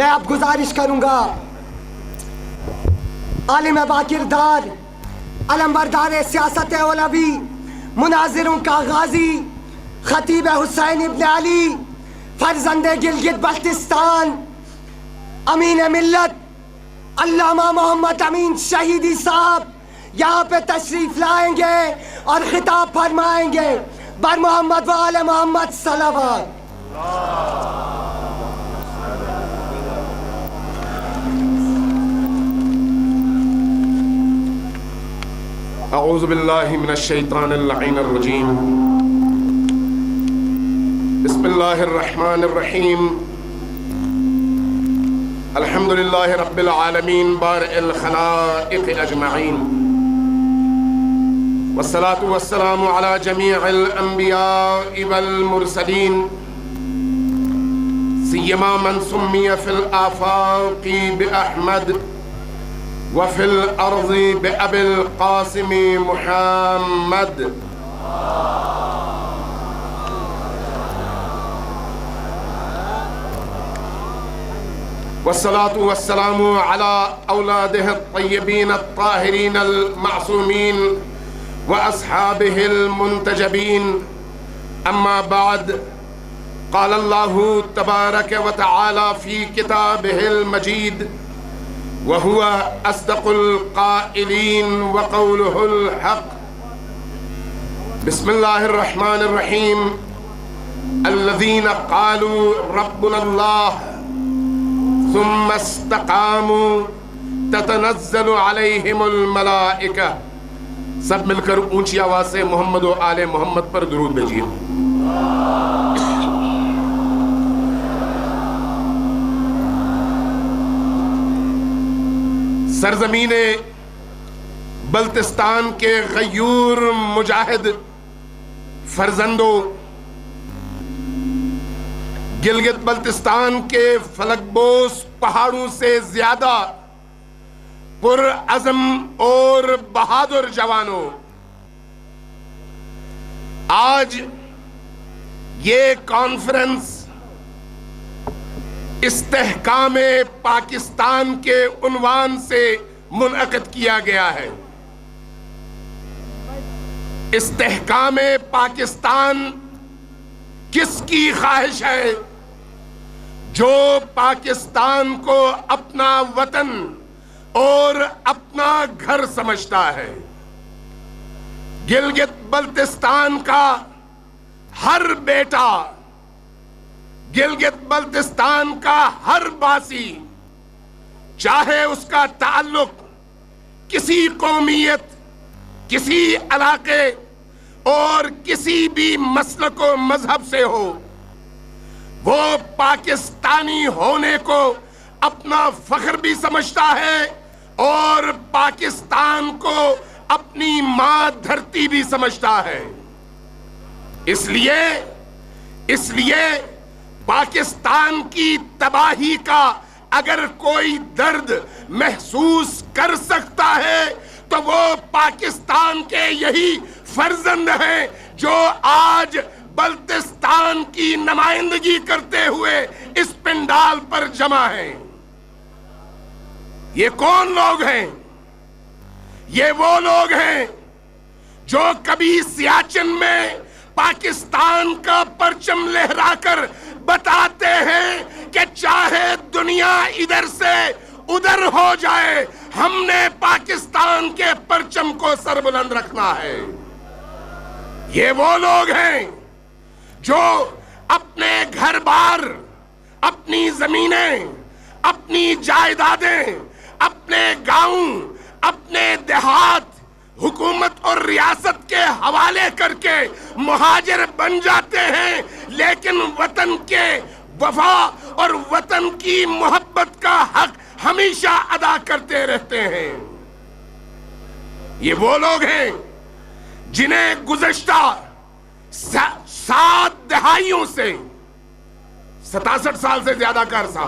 میں اب گزارش کروں گا عالم باکردار، علمبردار سیاست اولوی، مناظروں کا غازی، خطیب حسین ابن علی، فرزند گلگت بلتستان، امین ملت علامہ محمد امین شہیدی صاحب یہاں پہ تشریف لائیں گے اور خطاب فرمائیں گے۔ بر محمد و آل محمد صلوات۔ اعوذ باللہ من الشیطان اللعین الرجیم، بسم اللہ الرحمن الرحیم، الحمدللہ رب العالمین بارئ الخلائق اجمعین، والصلاة والسلام علی جمیع الانبیاء والمرسلین، سیما من سمی فی الآفاق بأحمد وفي الأرض بأبي القاسم محمد۔ والصلاة والسلام على أولاده الطيبين الطاهرين المعصومين وأصحابه المنتجبين، أما بعد، قال الله تبارك وتعالى في كتابه المجيد وهو أصدق القائلين وقوله الحق، بسم الله الرحمن الرحيم، الذين قالوا ربنا الله ثم استقاموا تتنزل عليهم الملائكة۔ سب مل کر اونچی آواز سے محمد و آل محمد پر درود بھیجیے۔ سرزمین بلتستان کے غیور مجاہد فرزندوں، گلگت بلتستان کے فلک بوس پہاڑوں سے زیادہ پر عزم اور بہادر جوانوں، آج یہ کانفرنس استحکام پاکستان کے عنوان سے منعقد کیا گیا ہے۔ استحکام پاکستان کس کی خواہش ہے؟ جو پاکستان کو اپنا وطن اور اپنا گھر سمجھتا ہے۔ گلگت بلتستان کا ہر بیٹا، گلگت بلتستان کا ہر باسی، چاہے اس کا تعلق کسی قومیت، کسی علاقے اور کسی بھی مسلک و مذہب سے ہو، وہ پاکستانی ہونے کو اپنا فخر بھی سمجھتا ہے اور پاکستان کو اپنی ماں دھرتی بھی سمجھتا ہے۔ اس لیے پاکستان کی تباہی کا اگر کوئی درد محسوس کر سکتا ہے تو وہ پاکستان کے یہی فرزند ہیں جو آج بلتستان کی نمائندگی کرتے ہوئے اس پنڈال پر جمع ہیں۔ یہ کون لوگ ہیں؟ یہ وہ لوگ ہیں جو کبھی سیاچن میں پاکستان کا پرچم لہرا کر بتاتے ہیں کہ چاہے دنیا ادھر سے ادھر ہو جائے، ہم نے پاکستان کے پرچم کو سربلند رکھنا ہے۔ یہ وہ لوگ ہیں جو اپنے گھر بار، اپنی زمینیں، اپنی جائیدادیں، اپنے گاؤں، اپنے دیہات حکومت اور ریاست کے حوالے کر کے مہاجر بن جاتے ہیں، لیکن وطن کے وفا اور وطن کی محبت کا حق ہمیشہ ادا کرتے رہتے ہیں۔ یہ وہ لوگ ہیں جنہیں گزشتہ 7 دہائیوں سے 67 سال سے زیادہ کا عرصہ،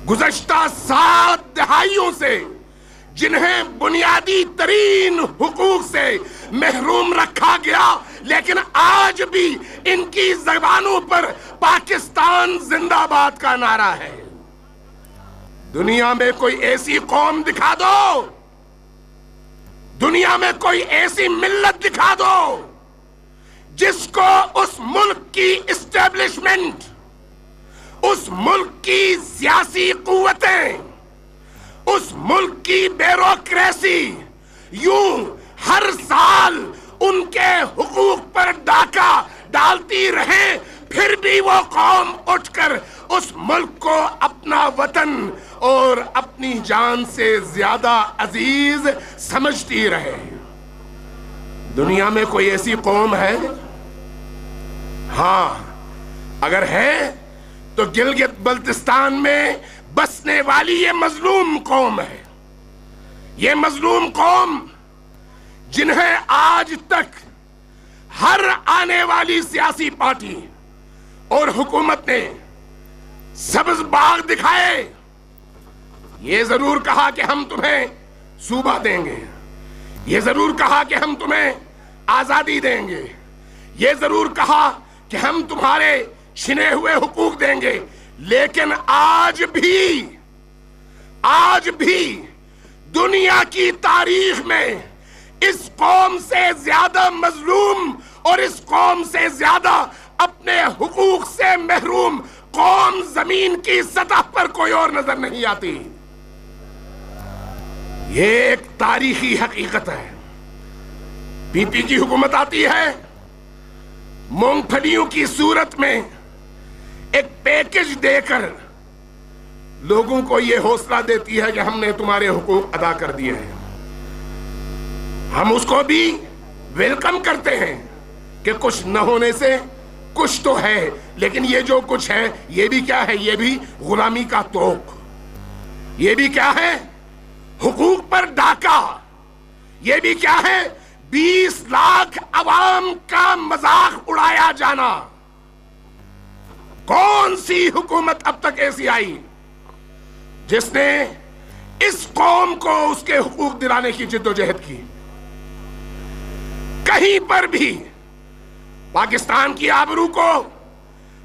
گزشتہ 7 دہائیوں سے جنہیں بنیادی ترین حقوق سے محروم رکھا گیا، لیکن آج بھی ان کی زبانوں پر پاکستان زندہ باد کا نعرہ ہے۔ دنیا میں کوئی ایسی قوم دکھا دو، دنیا میں کوئی ایسی ملت دکھا دو جس کو اس ملک کی اسٹیبلشمنٹ، اس ملک کی سیاسی قوتیں، اس ملک کی بیوروکریسی یوں ہر سال ان کے حقوق پر ڈاکہ ڈالتی رہے، پھر بھی وہ قوم اٹھ کر اس ملک کو اپنا وطن اور اپنی جان سے زیادہ عزیز سمجھتی رہے۔ دنیا میں کوئی ایسی قوم ہے؟ ہاں، اگر ہے تو گلگت بلتستان میں بسنے والی یہ مظلوم قوم ہے۔ یہ مظلوم قوم جنہیں آج تک ہر آنے والی سیاسی پارٹی اور حکومت نے سبز باغ دکھائے، یہ ضرور کہا کہ ہم تمہیں صوبہ دیں گے، یہ ضرور کہا کہ ہم تمہیں آزادی دیں گے، یہ ضرور کہا کہ ہم تمہارے چھنے ہوئے حقوق دیں گے، لیکن آج بھی دنیا کی تاریخ میں اس قوم سے زیادہ مظلوم اور اس قوم سے زیادہ اپنے حقوق سے محروم قوم زمین کی سطح پر کوئی اور نظر نہیں آتی۔ یہ ایک تاریخی حقیقت ہے۔ پی پی کی حکومت آتی ہے، مونگ پھلیوں کی صورت میں ایک پیکج دے کر لوگوں کو یہ حوصلہ دیتی ہے کہ ہم نے تمہارے حقوق ادا کر دیے ہیں۔ ہم اس کو بھی ویلکم کرتے ہیں کہ کچھ نہ ہونے سے کچھ تو ہے، لیکن یہ جو کچھ ہے یہ بھی کیا ہے؟ یہ بھی غلامی کا توق، یہ بھی کیا ہے؟ حقوق پر ڈاکہ، یہ بھی کیا ہے؟ 20 لاکھ عوام کا مذاق اڑایا جانا۔ کون سی حکومت اب تک ایسی آئی جس نے اس قوم کو اس کے حقوق دلانے کی جد و جہد کی؟ کہیں پر بھی پاکستان کی آبرو کو،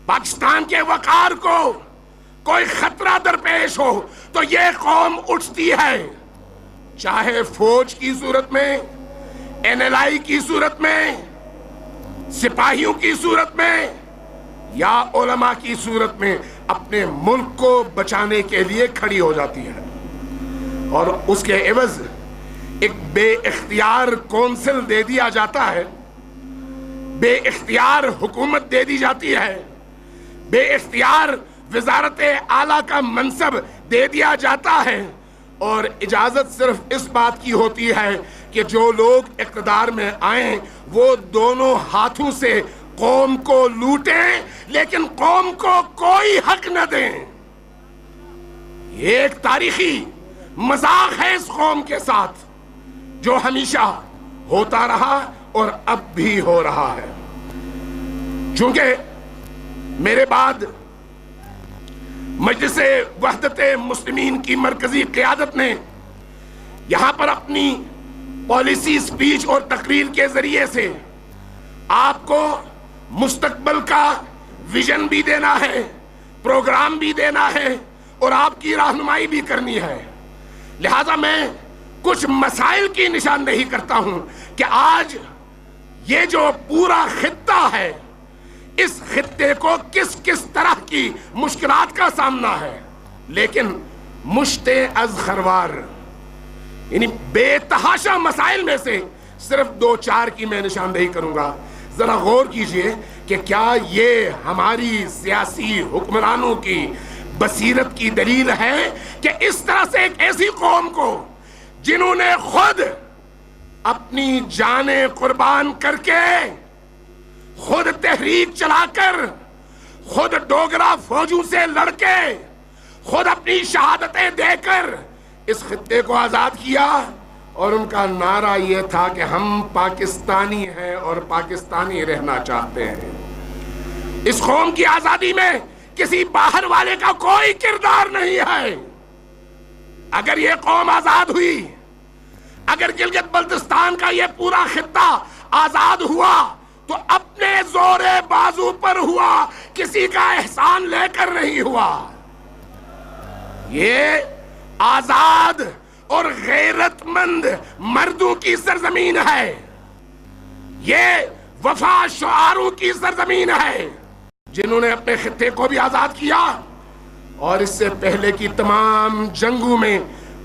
پاکستان کے وقار کو کوئی خطرہ درپیش ہو تو یہ قوم اٹھتی ہے، چاہے فوج کی صورت میں، NLI کی صورت میں، سپاہیوں کی صورت میں یا علماء کی صورت میں، اپنے ملک کو بچانے کے لیے کھڑی ہو جاتی ہے، اور اس کے عوض ایک بے اختیار کونسل دے دیا جاتا ہے، بے اختیار حکومت دے دی جاتی ہے، بے اختیار وزارت اعلیٰ کا منصب دے دیا جاتا ہے، اور اجازت صرف اس بات کی ہوتی ہے کہ جو لوگ اقتدار میں آئیں وہ دونوں ہاتھوں سے قوم کو لوٹیں لیکن قوم کو کوئی حق نہ دیں۔ یہ ایک تاریخی مذاق ہے اس قوم کے ساتھ جو ہمیشہ ہوتا رہا اور اب بھی ہو رہا ہے۔ چونکہ میرے بعد مجلس وحدت مسلمین کی مرکزی قیادت نے یہاں پر اپنی پالیسی سپیچ اور تقریر کے ذریعے سے آپ کو مستقبل کا ویژن بھی دینا ہے، پروگرام بھی دینا ہے اور آپ کی رہنمائی بھی کرنی ہے۔ لہذا میں کچھ مسائل کی نشاندہی کرتا ہوں کہ آج یہ جو پورا خطہ ہے، اس خطے کو کس کس طرح کی مشکلات کا سامنا ہے، لیکن مشت از خروار یعنی بے تحاشا مسائل میں سے صرف 2-4 کی میں نشاندہی کروں گا۔ ذرا غور کیجئے کہ کیا یہ ہماری سیاسی حکمرانوں کی بصیرت کی دلیل ہے کہ اس طرح سے ایک ایسی قوم کو جنہوں نے خود اپنی جانیں قربان کر کے، خود تحریک چلا کر، خود ڈوگرا فوجوں سے لڑ کے، خود اپنی شہادتیں دے کر اس خطے کو آزاد کیا، اور ان کا نعرہ یہ تھا کہ ہم پاکستانی ہیں اور پاکستانی رہنا چاہتے ہیں۔ اس قوم کی آزادی میں کسی باہر والے کا کوئی کردار نہیں ہے۔ اگر یہ قوم آزاد ہوئی، اگر گلگت بلتستان کا یہ پورا خطہ آزاد ہوا تو اپنے زور بازو پر ہوا، کسی کا احسان لے کر نہیں ہوا۔ یہ آزاد اور غیرت مند مردوں کی سرزمین ہے، یہ وفا شعاروں کی سرزمین ہے جنہوں نے اپنے خطے کو بھی آزاد کیا اور اس سے پہلے کی تمام جنگوں میں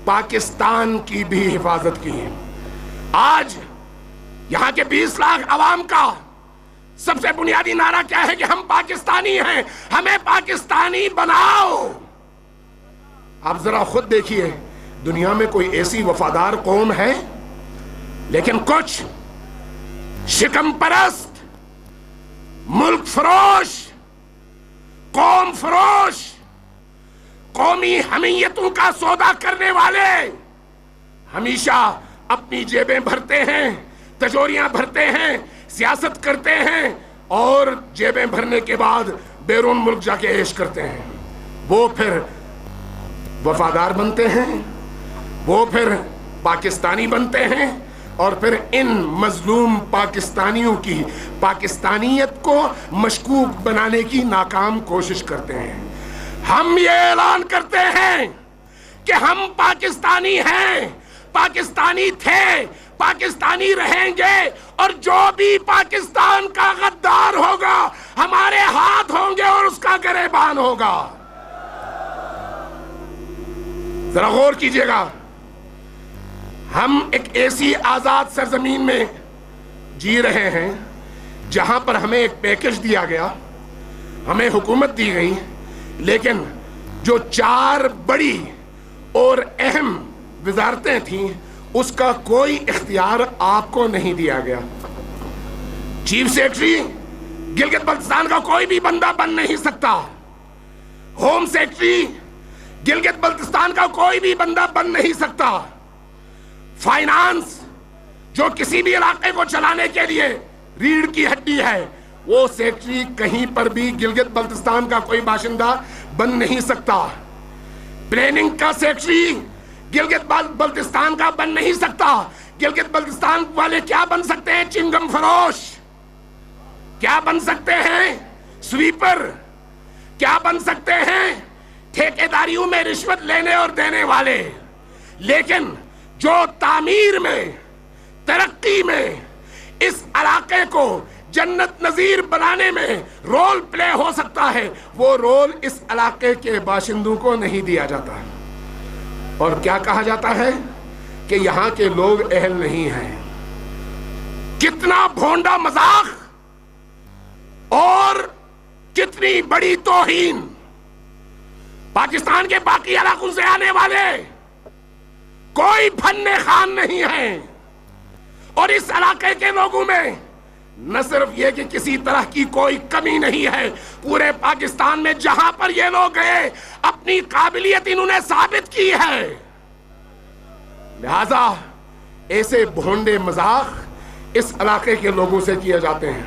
پاکستان کی بھی حفاظت کی۔ آج یہاں کے 20 لاکھ عوام کا سب سے بنیادی نعرہ کیا ہے کہ ہم پاکستانی ہیں، ہمیں پاکستانی بناؤ۔ آپ ذرا خود دیکھیے، دنیا میں کوئی ایسی وفادار قوم ہے؟ لیکن کچھ شکم پرست، ملک فروش، قوم فروش، قومی حمیتوں کا سودا کرنے والے ہمیشہ اپنی جیبیں بھرتے ہیں، تجوریاں بھرتے ہیں، سیاست کرتے ہیں اور جیبیں بھرنے کے بعد بیرون ملک جا کے عیش کرتے ہیں۔ وہ پھر وفادار بنتے ہیں، وہ پھر پاکستانی بنتے ہیں اور پھر ان مظلوم پاکستانیوں کی پاکستانیت کو مشکوک بنانے کی ناکام کوشش کرتے ہیں۔ ہم یہ اعلان کرتے ہیں کہ ہم پاکستانی ہیں، پاکستانی تھے، پاکستانی رہیں گے، اور جو بھی پاکستان کا غدار ہوگا ہمارے ہاتھ ہوں گے اور اس کا گریبان ہوگا۔ ذرا غور کیجئے گا، ہم ایک ایسی آزاد سرزمین میں جی رہے ہیں جہاں پر ہمیں ایک پیکج دیا گیا، ہمیں حکومت دی گئی، لیکن جو 4 بڑی اور اہم وزارتیں تھیں اس کا کوئی اختیار آپ کو نہیں دیا گیا۔ چیف سیکرٹری گلگت بلتستان کا کوئی بھی بندہ بن نہیں سکتا، ہوم سیکرٹری گلگت بلتستان کا کوئی بھی بندہ بن نہیں سکتا، فائنانس جو کسی بھی علاقے کو چلانے کے لیے ریڑھ کی ہڈی ہے، وہ سیکرٹری کہیں پر بھی گلگت بلتستان کا کوئی باشندہ بن نہیں سکتا، پلاننگ کا سیکرٹری گلگت بلتستان کا بن نہیں سکتا۔ گلگت بلتستان والے کیا بن سکتے ہیں؟ چنگم فروش، کیا بن سکتے ہیں؟ سویپر، کیا بن سکتے ہیں؟ ٹھیکیداریوں میں رشوت لینے اور دینے والے۔ لیکن جو تعمیر میں، ترقی میں، اس علاقے کو جنت نظیر بنانے میں رول پلے ہو سکتا ہے، وہ رول اس علاقے کے باشندوں کو نہیں دیا جاتا۔ اور کیا کہا جاتا ہے کہ یہاں کے لوگ اہل نہیں ہیں۔ کتنا بھونڈا مذاق اور کتنی بڑی توہین! پاکستان کے باقی علاقوں سے آنے والے کوئی فن خان نہیں ہیں، اور اس علاقے کے لوگوں میں نہ صرف یہ کہ کسی طرح کی کوئی کمی نہیں ہے، پورے پاکستان میں جہاں پر یہ لوگ گئے اپنی قابلیت انہوں نے ثابت کی ہے۔ لہذا ایسے بھونڈے مذاق اس علاقے کے لوگوں سے کیے جاتے ہیں۔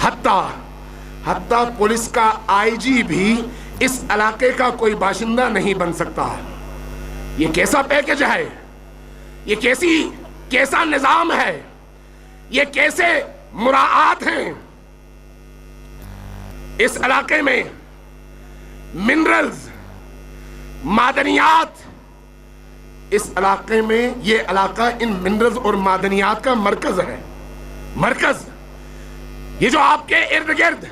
حتیٰ پولیس کا آئی جی بھی اس علاقے کا کوئی باشندہ نہیں بن سکتا۔ یہ کیسا پیکج ہے؟ یہ کیسا نظام ہے؟ یہ کیسے مراعات ہیں؟ اس علاقے میں منرلز، معدنیات، اس علاقے میں یہ علاقہ ان منرلز اور معدنیات کا مرکز ہے۔ مرکز یہ جو آپ کے ارد گرد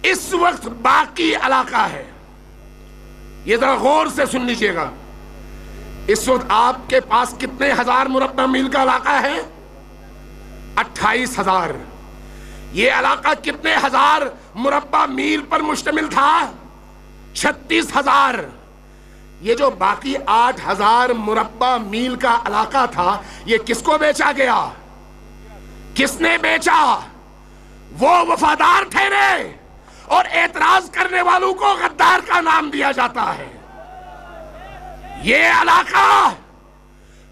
اس وقت باقی علاقہ ہے، یہ ذرا غور سے سن لیجئے گا، اس وقت آپ کے پاس کتنے ہزار مربع میل کا علاقہ ہے؟ 28,000۔ یہ علاقہ کتنے ہزار مربع میل پر مشتمل تھا؟ 36,000۔ یہ جو باقی 8,000 مربع میل کا علاقہ تھا، یہ کس کو بیچا گیا؟ کس نے بیچا؟ وہ وفادار ٹھہرے اور اعتراض کرنے والوں کو غدار کا نام دیا جاتا ہے۔ یہ علاقہ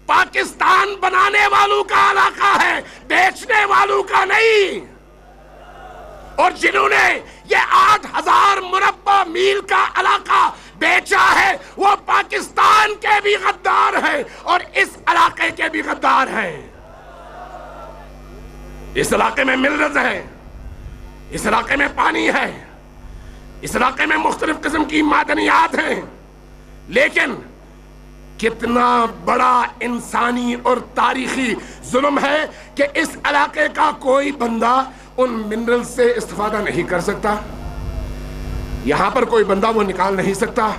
پاکستان بنانے والوں کا علاقہ ہے، بیچنے والوں کا نہیں۔ اور جنہوں نے یہ 8,000 مربع میل کا علاقہ بیچا ہے وہ پاکستان کے بھی غدار ہیں اور اس علاقے کے بھی غدار ہیں۔ اس علاقے میں منرلز ہیں، اس علاقے میں پانی ہے، اس علاقے میں مختلف قسم کی معدنیات ہیں، لیکن کتنا بڑا انسانی اور تاریخی ظلم ہے کہ اس علاقے کا کوئی بندہ ان منرل سے استفادہ نہیں کر سکتا، یہاں پر کوئی بندہ وہ نکال نہیں سکتا،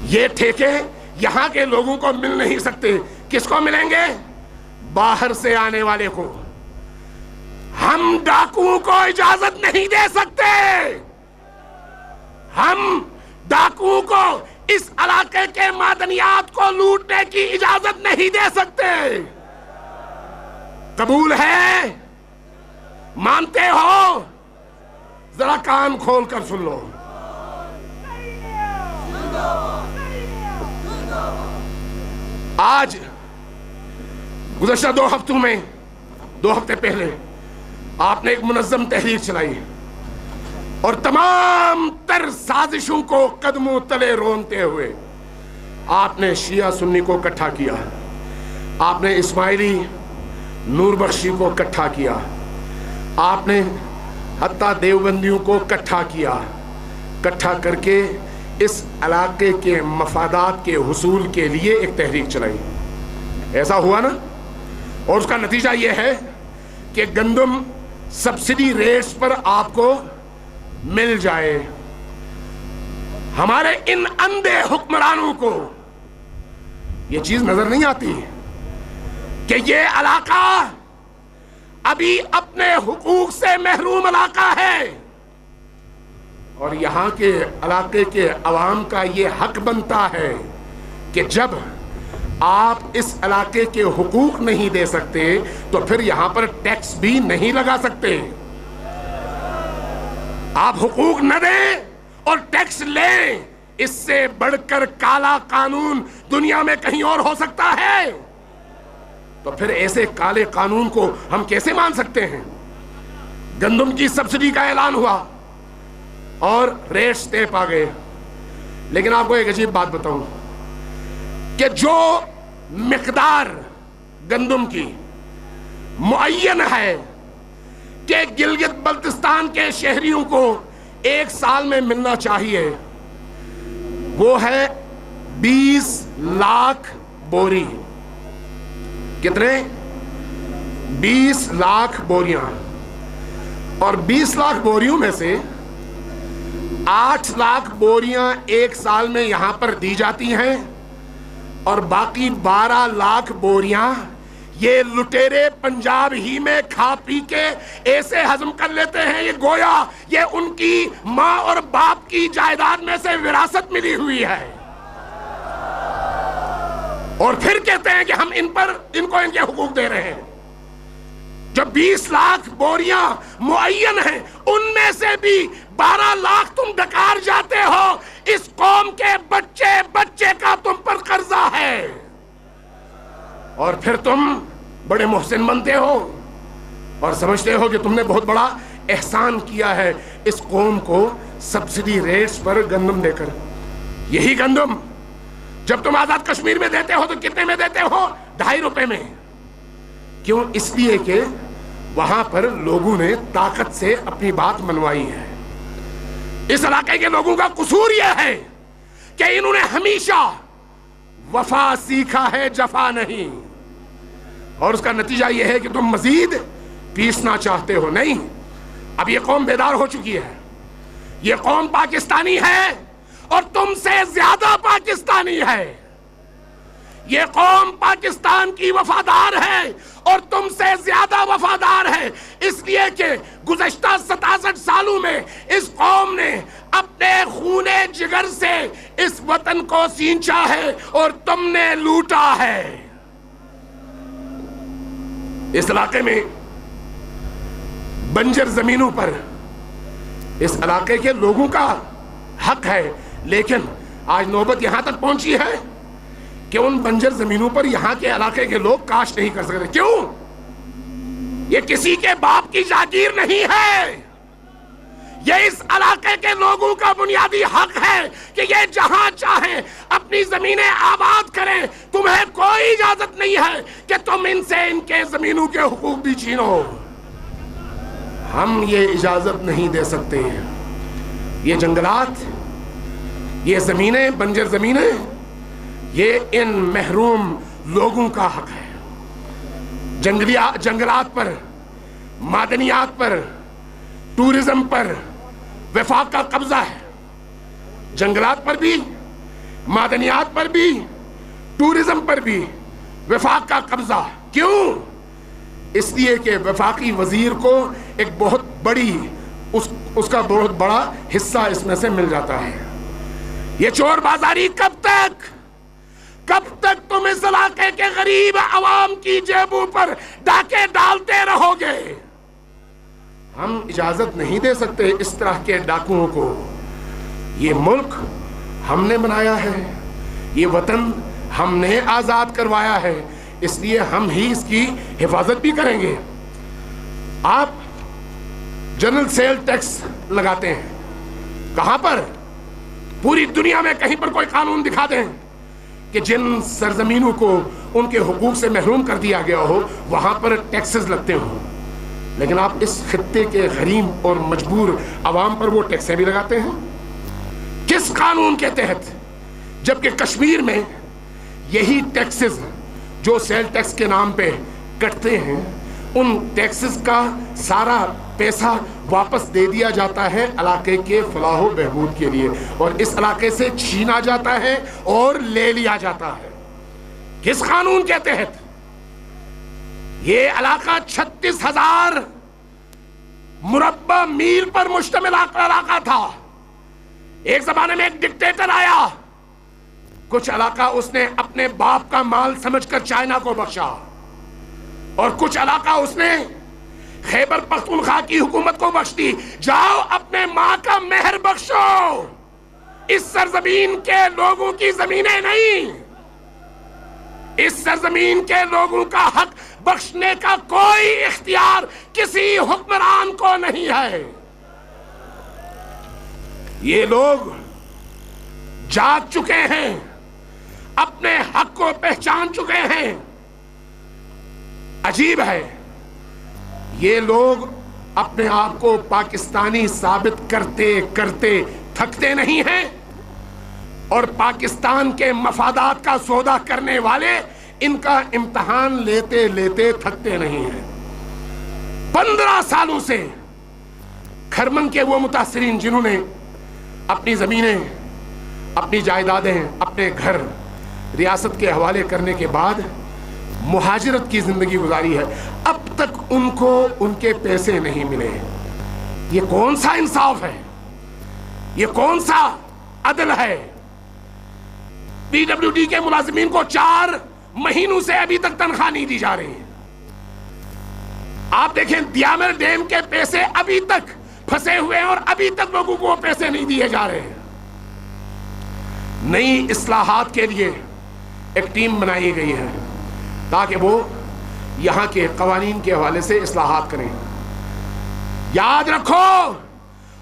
یہ ٹھیکے یہاں کے لوگوں کو مل نہیں سکتے۔ کس کو ملیں گے؟ باہر سے آنے والے کو۔ ہم ڈاکوؤں کو اجازت نہیں دے سکتے، ہم ڈاکوؤں کو اس علاقے کے معدنیات کو لوٹنے کی اجازت نہیں دے سکتے۔ قبول ہے؟ مانتے ہو؟ ذرا کان کھول کر سن لو۔ آج گزشتہ 2 ہفتوں میں 2 ہفتے پہلے آپ نے ایک منظم تحریک چلائی اور تمام تر سازشوں کو قدموں تلے رونتے ہوئے آپ نے شیعہ سنی کو اکٹھا کیا، آپ نے اسماعیلی نور بخشی کو اکٹھا کیا، آپ نے حتیٰ دیوبندیوں کو اکٹھا کیا، اکٹھا کر کے اس علاقے کے مفادات کے حصول کے لیے ایک تحریک چلائی۔ ایسا ہوا نا؟ اور اس کا نتیجہ یہ ہے کہ گندم سبسڈی ریٹس پر آپ کو مل جائے۔ ہمارے ان اندھے حکمرانوں کو یہ چیز نظر نہیں آتی کہ یہ علاقہ ابھی اپنے حقوق سے محروم علاقہ ہے، اور یہاں کے علاقے کے عوام کا یہ حق بنتا ہے کہ جب آپ اس علاقے کے حقوق نہیں دے سکتے تو پھر یہاں پر ٹیکس بھی نہیں لگا سکتے۔ آپ حقوق نہ دیں اور ٹیکس لیں، اس سے بڑھ کر کالا قانون دنیا میں کہیں اور ہو سکتا ہے؟ تو پھر ایسے کالے قانون کو ہم کیسے مان سکتے ہیں؟ گندم کی سبسڈی کا اعلان ہوا اور ریٹس طے پا گئے، لیکن آپ کو ایک عجیب بات بتاؤں کہ جو مقدار گندم کی معین ہے کہ گلگت بلتستان کے شہریوں کو 1 سال میں ملنا چاہیے، وہ ہے 20 لاکھ بوری۔ کتنے؟ 20 لاکھ بوریاں۔ اور 20 لاکھ بوریوں میں سے 8 لاکھ بوریاں 1 سال میں یہاں پر دی جاتی ہیں، اور باقی 12 لاکھ بوریاں یہ لٹیرے پنجاب ہی میں کھا پی کے ایسے ہضم کر لیتے ہیں، یہ گویا یہ ان کی ماں اور باپ کی جائیداد میں سے وراثت ملی ہوئی ہے، اور پھر کہتے ہیں کہ ہم ان کو ان کے حقوق دے رہے ہیں۔ جب 20 لاکھ بوریاں معین ہیں، ان میں سے بھی 12 لاکھ تم ڈکار جاتے ہو، اس قوم کے بچے بچے کا تم پر قرضہ ہے، اور پھر تم بڑے محسن بنتے ہو اور سمجھتے ہو کہ تم نے بہت بڑا احسان کیا ہے اس قوم کو سبسڈی ریٹس پر گندم دے کر۔ یہی گندم جب تم آزاد کشمیر میں دیتے ہو تو کتنے میں دیتے ہو؟ 2.5 روپے میں۔ کیوں؟ اس لیے کہ وہاں پر لوگوں نے طاقت سے اپنی بات منوائی ہے۔ اس علاقے کے لوگوں کا قصور یہ ہے کہ انہوں نے ہمیشہ وفا سیکھا ہے، جفا نہیں، اور اس کا نتیجہ یہ ہے کہ تم مزید پیسنا چاہتے ہو۔ نہیں، اب یہ قوم بیدار ہو چکی ہے، یہ قوم پاکستانی ہے اور تم سے زیادہ پاکستانی ہے، یہ قوم پاکستان کی وفادار ہے اور تم سے زیادہ وفادار ہے، اس لیے کہ گزشتہ 67 سالوں میں اس قوم نے اپنے خون جگر سے اس وطن کو سینچا ہے اور تم نے لوٹا ہے۔ اس علاقے میں بنجر زمینوں پر اس علاقے کے لوگوں کا حق ہے، لیکن آج نوبت یہاں تک پہنچی ہے کہ ان بنجر زمینوں پر یہاں کے علاقے کے لوگ کاشت نہیں کر سکتے۔ کیوں؟ یہ کسی کے باپ کی جاگیر نہیں ہے، یہ اس علاقے کے لوگوں کا بنیادی حق ہے کہ یہ جہاں چاہیں اپنی زمینیں آباد کریں، تمہیں کوئی اجازت نہیں ہے کہ تم ان سے ان کے زمینوں کے حقوق بھی چھینو۔ ہم یہ اجازت نہیں دے سکتے۔ یہ جنگلات، یہ زمینیں، بنجر زمینیں یہ ان محروم لوگوں کا حق ہے۔ جنگلات پر، معدنیات پر، ٹورزم پر وفاق کا قبضہ ہے۔ جنگلات پر بھی، معدنیات پر بھی، ٹورزم پر بھی وفاق کا قبضہ۔ کیوں؟ اس لیے کہ وفاقی وزیر کو ایک بہت بڑی اس کا بہت بڑا حصہ اس میں سے مل جاتا ہے۔ یہ چور بازاری کب تک تم اس علاقے کے غریب عوام کی جیبوں پر ڈاکے ڈالتے رہو گے؟ ہم اجازت نہیں دے سکتے اس طرح کے ڈاکوؤں کو۔ یہ ملک ہم نے بنایا ہے، یہ وطن ہم نے آزاد کروایا ہے، اس لیے ہم ہی اس کی حفاظت بھی کریں گے۔ آپ جنرل سیل ٹیکس لگاتے ہیں، کہاں پر؟ پوری دنیا میں کہیں پر کوئی قانون دکھا دیں کہ جن سرزمینوں کو ان کے حقوق سے محروم کر دیا گیا ہو وہاں پر ٹیکسز لگتے ہوں، لیکن آپ اس خطے کے غریب اور مجبور عوام پر وہ ٹیکسیں بھی لگاتے ہیں۔ کس قانون کے تحت؟ جبکہ کشمیر میں یہی ٹیکسز جو سیل ٹیکس کے نام پہ کٹتے ہیں، ان ٹیکسز کا سارا پیسہ واپس دے دیا جاتا ہے علاقے کے فلاح و بہبود کے لیے، اور اس علاقے سے چھینا جاتا ہے اور لے لیا جاتا ہے۔ کس قانون کے تحت؟ یہ علاقہ 36,000 مربع میل پر مشتمل علاقہ تھا۔ ایک زمانے میں ایک ڈکٹیٹر آیا، کچھ علاقہ اس نے اپنے باپ کا مال سمجھ کر چائنا کو بخشا، اور کچھ علاقہ اس نے خیبر پختونخوا کی حکومت کو بخش دی۔ جاؤ اپنے ماں کا مہر بخشو، اس سرزمین کے لوگوں کی زمینیں نہیں، اس سرزمین کے لوگوں کا حق بخشنے کا کوئی اختیار کسی حکمران کو نہیں ہے۔ یہ لوگ جاگ چکے ہیں، اپنے حق کو پہچان چکے ہیں۔ عجیب ہے، یہ لوگ اپنے آپ کو پاکستانی ثابت کرتے کرتے تھکتے نہیں ہیں، اور پاکستان کے مفادات کا سودا کرنے والے ان کا امتحان لیتے لیتے تھکتے نہیں ہیں۔ 15 سالوں سے کھرمن کے وہ متاثرین جنہوں نے اپنی زمینیں، اپنی جائیدادیں، اپنے گھر ریاست کے حوالے کرنے کے بعد مہاجرت کی زندگی گزاری ہے، اب تک ان کو ان کے پیسے نہیں ملے۔ یہ کون سا انصاف ہے؟ یہ کون سا عدل ہے؟ پی ڈبلیو ڈی کے ملازمین کو 4 مہینوں سے ابھی تک تنخواہ نہیں دی جا رہی۔ آپ دیکھیں دیامر ڈیم کے پیسے ابھی تک پھنسے ہوئے ہیں، اور ابھی تک لوگوں کو وہ پیسے نہیں دیے جا رہے ہیں۔ نئی اصلاحات کے لیے ایک ٹیم بنائی گئی ہے تاکہ وہ یہاں کے قوانین کے حوالے سے اصلاحات کریں۔ یاد رکھو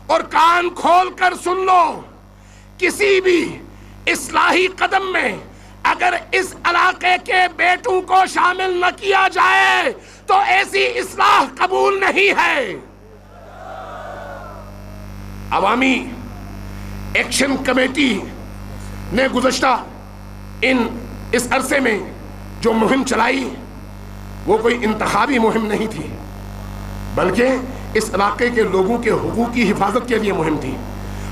اور کان کھول کر سن لو، کسی بھی اصلاحی قدم میں اگر اس علاقے کے بیٹوں کو شامل نہ کیا جائے تو ایسی اصلاح قبول نہیں ہے۔ عوامی ایکشن کمیٹی نے گزشتہ اس عرصے میں جو مہم چلائی وہ کوئی انتخابی مہم نہیں تھی، بلکہ اس علاقے کے لوگوں کے حقوق کی حفاظت کے لیے مہم تھی،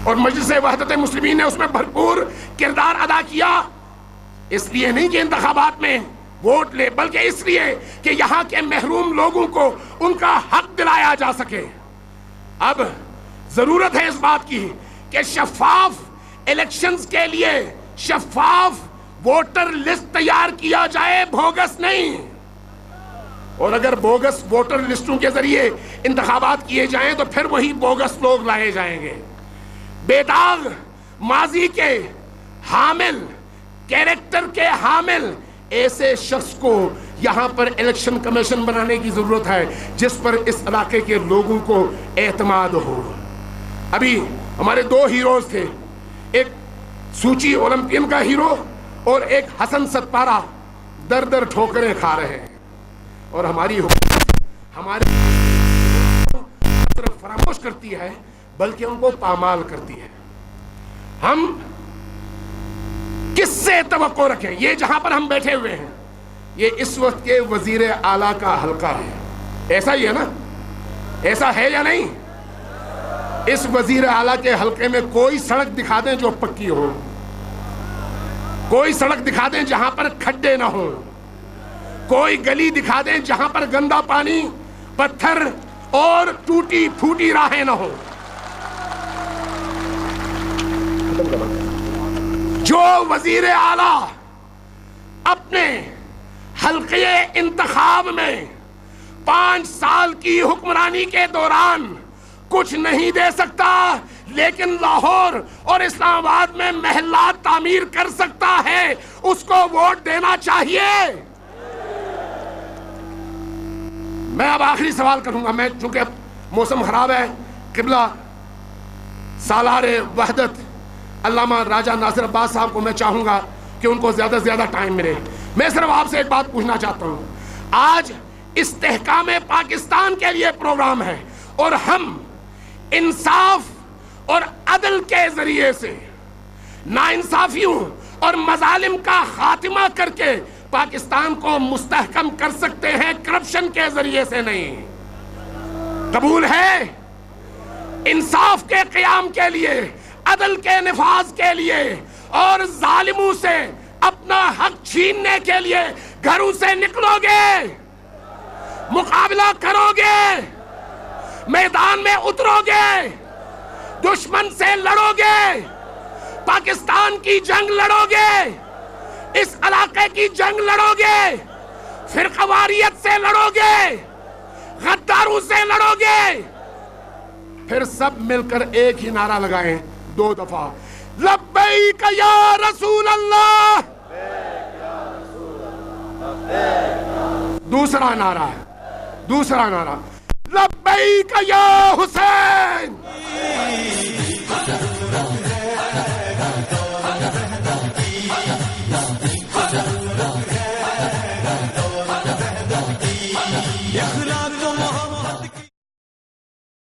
اور مجلس وحدت مسلمین نے اس میں بھرپور کردار ادا کیا۔ اس لیے نہیں کہ انتخابات میں ووٹ لے، بلکہ اس لیے کہ یہاں کے محروم لوگوں کو ان کا حق دلایا جا سکے۔ اب ضرورت ہے اس بات کی کہ شفاف الیکشنز کے لیے شفاف ووٹر لسٹ تیار کیا جائے، بوگس نہیں۔ اور اگر بوگس ووٹر لسٹوں کے ذریعے انتخابات کیے جائیں تو پھر وہی بوگس لوگ لائے جائیں گے۔ بے داغ ماضی کے حامل، کیریکٹر کے حامل ایسے شخص کو یہاں پر الیکشن کمیشن بنانے کی ضرورت ہے جس پر اس علاقے کے لوگوں کو اعتماد ہو۔ ابھی ہمارے 2 ہیروز تھے، ایک سوچی اولمپئن کا ہیرو اور ایک حسن ستپارہ، در در ٹھوکریں کھا رہے ہیں، اور ہماری حکومت ہمارے صرف فراموش کرتی ہے بلکہ ان کو پامال کرتی ہے۔ ہم کس سے توقع رکھیں؟ یہ جہاں پر ہم بیٹھے ہوئے ہیں یہ اس وقت کے وزیر اعلیٰ کا حلقہ ہے، ایسا ہی ہے نا؟ ایسا ہے یا نہیں؟ اس وزیر اعلیٰ کے حلقے میں کوئی سڑک دکھا دیں جو پکی ہو، کوئی سڑک دکھا دیں جہاں پر کھڈے نہ ہوں، کوئی گلی دکھا دیں جہاں پر گندا پانی، پتھر اور ٹوٹی پھوٹی راہیں نہ ہوں۔ جو وزیر اعلیٰ اپنے حلقے انتخاب میں 5 سال کی حکمرانی کے دوران کچھ نہیں دے سکتا لیکن لاہور اور اسلام آباد میں محلات تعمیر کر سکتا ہے، اس کو ووٹ دینا چاہیے۔ میں اب آخری سوال کروں گا، میں چونکہ موسم خراب ہے، قبلہ سالار وحدت علامہ راجہ ناصر عباس صاحب کو میں چاہوں گا کہ ان کو زیادہ سے زیادہ ٹائم ملے۔ میں صرف آپ سے ایک بات پوچھنا چاہتا ہوں، آج استحکام پاکستان کے لیے پروگرام ہے اور ہم انصاف اور عدل کے ذریعے سے ناانصافیوں اور مظالم کا خاتمہ کر کے پاکستان کو مستحکم کر سکتے ہیں، کرپشن کے ذریعے سے نہیں۔ قبول ہے؟ انصاف کے قیام کے لیے، عدل کے نفاذ کے لیے اور ظالموں سے اپنا حق چھیننے کے لیے گھروں سے نکلو گے، مقابلہ کرو گے، میدان میں اترو گے، دشمن سے لڑو گے، پاکستان کی جنگ لڑو گے، اس علاقے کی جنگ لڑو گے، فرقواریت سے لڑو گے، غداروں سے لڑو گے، پھر سب مل کر ایک ہی نعرہ لگائیں 2 دفعہ، لبیک یا رسول اللہ۔ دوسرا نعرہ لبیک یا حسین۔